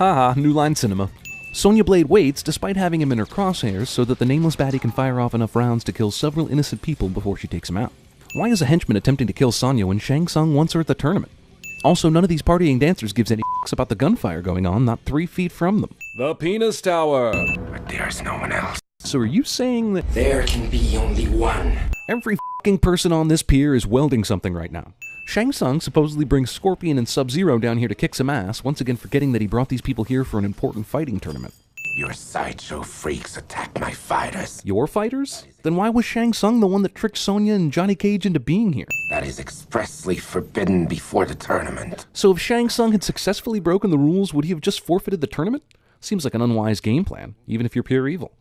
Haha, New Line Cinema. Sonya Blade waits despite having him in her crosshairs so that the nameless baddie can fire off enough rounds to kill several innocent people before she takes him out. Why is a henchman attempting to kill Sonya when Shang Tsung wants her at the tournament? Also, none of these partying dancers gives any f**ks about the gunfire going on not 3 feet from them. The Penis Tower! But there's no one else. So are you saying that There can be only one. every f**king person on this pier is welding something right now? Shang Tsung supposedly brings Scorpion and Sub-Zero down here to kick some ass, once again forgetting that he brought these people here for an important fighting tournament. Your sideshow freaks attack my fighters. Your fighters? Then why was Shang Tsung the one that tricked Sonya and Johnny Cage into being here? That is expressly forbidden before the tournament. So if Shang Tsung had successfully broken the rules, would he have just forfeited the tournament? Seems like an unwise game plan, even if you're pure evil.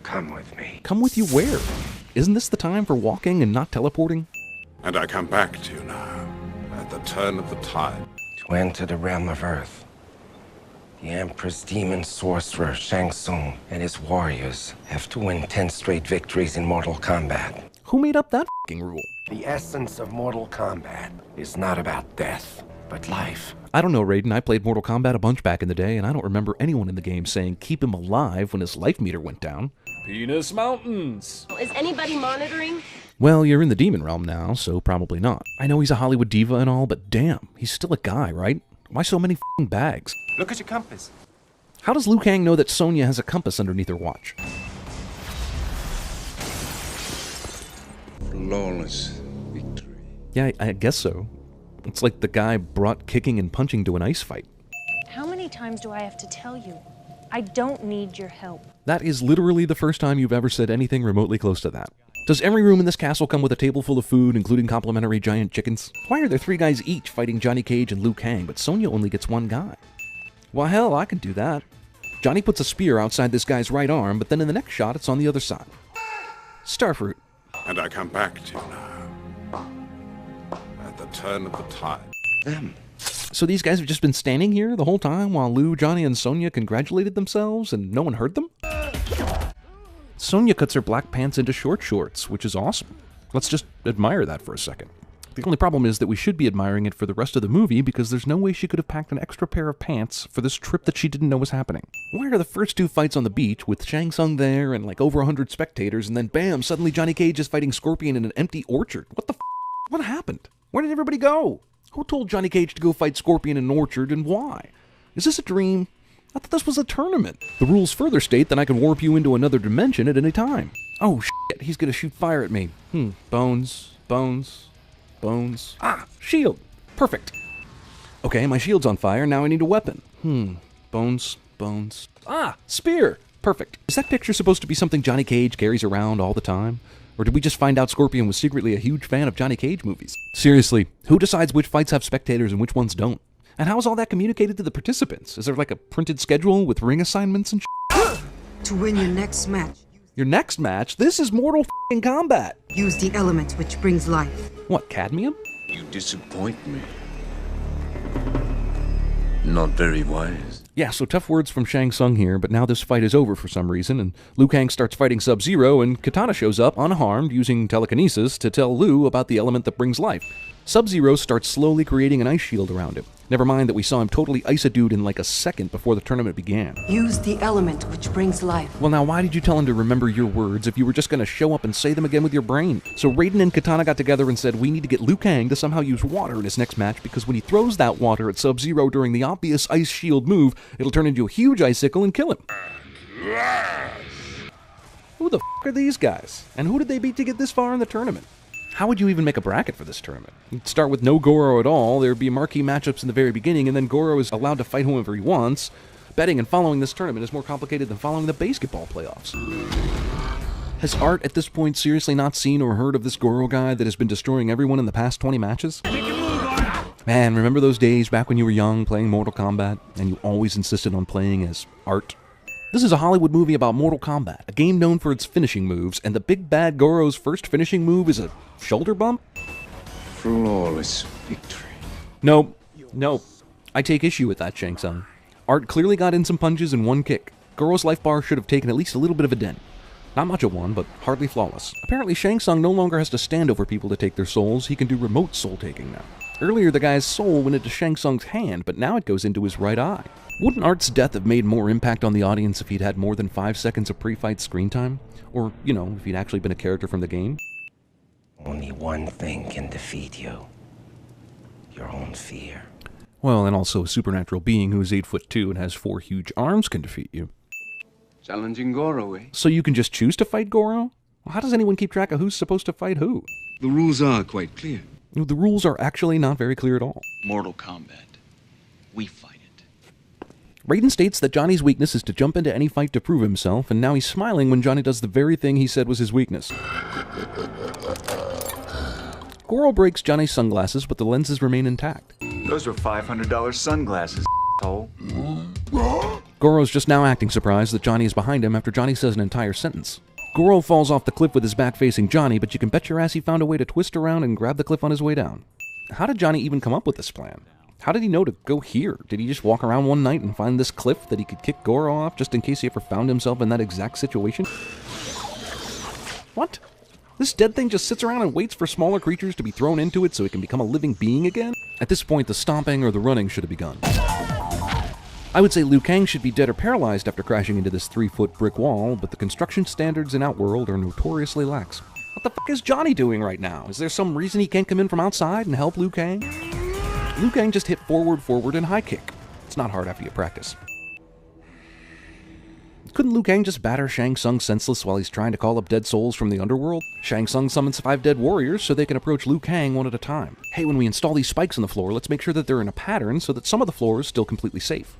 Come with me. Come with you where? Isn't this the time for walking and not teleporting? And I come back to you now, at the turn of the tide. To enter the realm of Earth, the Emperor's demon sorcerer Shang Tsung and his warriors have to win 10 straight victories in Mortal Kombat. Who made up that f**king rule? The essence of Mortal Kombat is not about death, but life. I don't know, Raiden. I played Mortal Kombat a bunch back in the day, and I don't remember anyone in the game saying keep him alive when his life meter went down. Penis Mountains! Is anybody monitoring? Well, you're in the demon realm now, so probably not. I know he's a Hollywood diva and all, but damn, he's still a guy, right? Why so many f**king bags? Look at your compass. How does Liu Kang know that Sonya has a compass underneath her watch? Flawless victory. Yeah, I guess so. It's like the guy brought kicking and punching to an ice fight. How many times do I have to tell you? I don't need your help. That is literally the first time you've ever said anything remotely close to that. Does every room in this castle come with a table full of food, including complimentary giant chickens? Why are there 3 guys each fighting Johnny Cage and Liu Kang, but Sonya only gets 1 guy? Well, hell, I can do that. Johnny puts a spear outside this guy's right arm, but then in the next shot, it's on the other side. Starfruit. And I come back to you now, at the turn of the tide. Them. So these guys have just been standing here the whole time while Liu, Johnny, and Sonya congratulated themselves and no one heard them? Sonya cuts her black pants into short shorts, which is awesome. Let's just admire that for a second. The only problem is that we should be admiring it for the rest of the movie because there's no way she could have packed an extra pair of pants for this trip that she didn't know was happening. Why are the first 2 fights on the beach with Shang Tsung there and like over 100 spectators and then bam, suddenly Johnny Cage is fighting Scorpion in an empty orchard? What the f***? What happened? Where did everybody go? Who told Johnny Cage to go fight Scorpion in an orchard and why? Is this a dream? I thought this was a tournament. The rules further state that I can warp you into another dimension at any time. Oh shit, he's gonna shoot fire at me. Bones, bones, bones. Ah, shield. Perfect. Okay, my shield's on fire, now I need a weapon. Bones, bones. Ah, spear. Perfect. Is that picture supposed to be something Johnny Cage carries around all the time? Or did we just find out Scorpion was secretly a huge fan of Johnny Cage movies? Seriously, who decides which fights have spectators and which ones don't? And how is all that communicated to the participants? Is there like a printed schedule with ring assignments and shit? To win your next match, Your next match? This is Mortal f***ing Kombat. use the element which brings life. What, cadmium? You disappoint me. Not very wise. Yeah, so tough words from Shang Tsung here, but now this fight is over for some reason, and Liu Kang starts fighting Sub-Zero, and Kitana shows up, unharmed, using telekinesis to tell Liu about the element that brings life. Sub-Zero starts slowly creating an ice shield around him. Never mind that we saw him totally ice a dude in like a second before the tournament began. Use the element which brings life. Well now, why did you tell him to remember your words if you were just gonna show up and say them again with your brain? So Raiden and Kitana got together and said, we need to get Liu Kang to somehow use water in his next match because when he throws that water at Sub-Zero during the obvious ice shield move, it'll turn into a huge icicle and kill him. Who the f*** are these guys? And who did they beat to get this far in the tournament? How would you even make a bracket for this tournament? You'd start with no Goro at all, there'd be marquee matchups in the very beginning, and then Goro is allowed to fight whoever he wants. Betting and following this tournament is more complicated than following the basketball playoffs. Has Art at this point seriously not seen or heard of this Goro guy that has been destroying everyone in the past 20 matches? Man, remember those days back when you were young playing Mortal Kombat, and you always insisted on playing as Art? This is a Hollywood movie about Mortal Kombat, a game known for its finishing moves, and the big bad Goro's first finishing move is a shoulder bump? Flawless victory. Nope. I take issue with that, Shang Tsung. Art clearly got in some punches in one kick. Goro's life bar should have taken at least a little bit of a dent. Not much of one, but hardly flawless. Apparently Shang Tsung no longer has to stand over people to take their souls, he can do remote soul taking now. Earlier the guy's soul went into Shang Tsung's hand, but now it goes into his right eye. Wouldn't Art's death have made more impact on the audience if he'd had more than 5 seconds of pre-fight screen time? Or, you know, if he'd actually been a character from the game? Only one thing can defeat you. Your own fear. Well, and also a supernatural being who's 8'2" and has 4 huge arms can defeat you. Challenging Goro, eh? So you can just choose to fight Goro? Well, how does anyone keep track of who's supposed to fight who? The rules are quite clear. The rules are actually not very clear at all. Mortal Kombat. We fight it. Raiden states that Johnny's weakness is to jump into any fight to prove himself, and now he's smiling when Johnny does the very thing he said was his weakness. Goro breaks Johnny's sunglasses, but the lenses remain intact. Those were $500 sunglasses, hole. Goro's just now acting surprised that Johnny is behind him after Johnny says an entire sentence. Goro falls off the cliff with his back facing Johnny, but you can bet your ass he found a way to twist around and grab the cliff on his way down. How did Johnny even come up with this plan? How did he know to go here? Did he just walk around one night and find this cliff that he could kick Goro off just in case he ever found himself in that exact situation? What? This dead thing just sits around and waits for smaller creatures to be thrown into it so it can become a living being again? At this point, the stomping or the running should have begun. I would say Liu Kang should be dead or paralyzed after crashing into this 3-foot brick wall, but the construction standards in Outworld are notoriously lax. What the fuck is Johnny doing right now? Is there some reason he can't come in from outside and help Liu Kang? Liu Kang just hit forward, and high kick. It's not hard after you practice. Couldn't Liu Kang just batter Shang Tsung senseless while he's trying to call up dead souls from the underworld? Shang Tsung summons 5 dead warriors so they can approach Liu Kang one at a time. Hey, when we install these spikes on the floor, let's make sure that they're in a pattern so that some of the floor is still completely safe.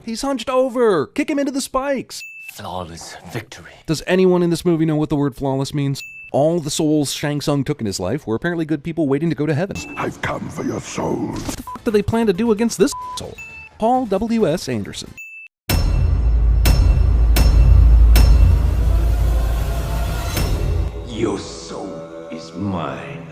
He's hunched over! Kick him into the spikes! Flawless victory. Does anyone in this movie know what the word flawless means? All the souls Shang Tsung took in his life were apparently good people waiting to go to heaven. I've come for your soul. What the fuck do they plan to do against this soul? Paul W.S. Anderson. Your soul is mine.